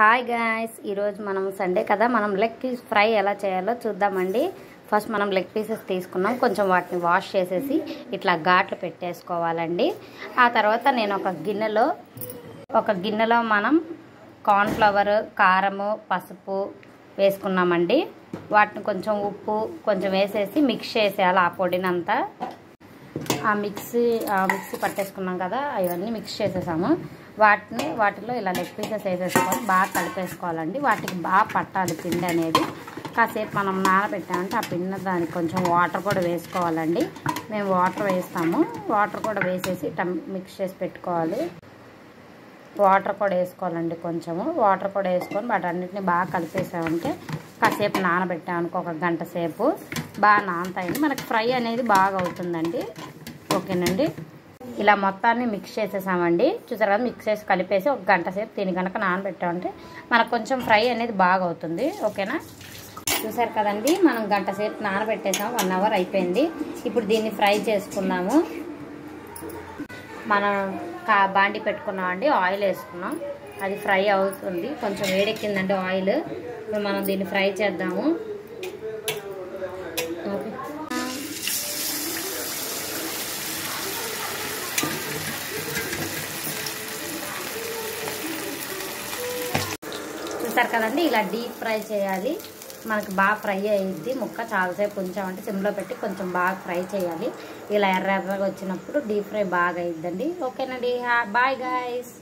Hi guys, ఈరోజు మనం Sunday కదా, మనం లెగ్ పీస్ ఫ్రై ఎలా చేయాలో చూద్దామండి. ఫస్ట్ మనం లెగ్ పీసెస్ తీసుకున్నాం, కొంచెం వాటిని వాష్ చేసేసి ఇట్లా ఘాట్లు పెట్టేసుకోవాలండి. ఆ తర్వాత నేను ఒక గిన్నెలో మనం కార్న్ఫ్లవర్, కారము, పసుపు వేసుకున్నామండి. వాటిని కొంచెం ఉప్పు కొంచెం వేసేసి మిక్స్ చేసేయాలి. ఆ పొడినంతా మిక్సీ పట్టేసుకున్నాం కదా, అవన్నీ మిక్స్ చేసేసాము. వాటిలో ఇలా లెగ్ పీసెస్ వేసేసుకొని బాగా కలిపేసుకోవాలండి. వాటికి బాగా పట్టాలి పిండి అనేది. కాసేపు మనం నానబెట్టామంటే ఆ పిండి దానికి కొంచెం వాటర్ కూడా వేసుకోవాలండి. మేము వాటర్ వేస్తాము. వాటర్ కూడా వేసేసి మిక్స్ చేసి పెట్టుకోవాలి. వాటర్ కూడా వేసుకోవాలండి. కొంచెము వాటర్ కూడా వేసుకొని వాటన్నిటిని బాగా కలిపేసామంటే కాసేపు నానబెట్టామనుకో, ఒక గంట సేపు బాగా నానతాయండి. మనకి ఫ్రై అనేది బాగా అవుతుందండి. ఓకేనండి, ఇలా మొత్తాన్ని మిక్స్ చేసేసామండి. చూసారు కదా, మిక్స్ చేసి కలిపేసి ఒక గంట సేపు దీని కనుక నానబెట్టామంటే మనకు కొంచెం ఫ్రై అనేది బాగా అవుతుంది. ఓకేనా, చూసారు కదండి, మనం గంట సేపు నానబెట్టేసాము. 1 అవర్ అయిపోయింది. ఇప్పుడు దీన్ని ఫ్రై చేసుకుందాము. మనం బాండి పెట్టుకున్నామండి, ఆయిల్ వేసుకున్నాం. అది ఫ్రై అవుతుంది. కొంచెం వేడెక్కిందండి ఆయిల్. ఇప్పుడు మనం దీన్ని ఫ్రై చేద్దాము. ఓకే, చూసారు కదండి, ఇలా డీప్ ఫ్రై చేయాలి. మనకి బాగా ఫ్రై అయ్యిద్ది. ముక్క చాలాసేపు ఉంచామంటే సిమ్లో పెట్టి కొంచెం బాగా ఫ్రై చేయాలి. ఇలా ఎర్రగా వచ్చినప్పుడు డీప్ ఫ్రై బాగా అయ్యిద్దండి. ఓకేనండి, బాయ్ గాయ్స్.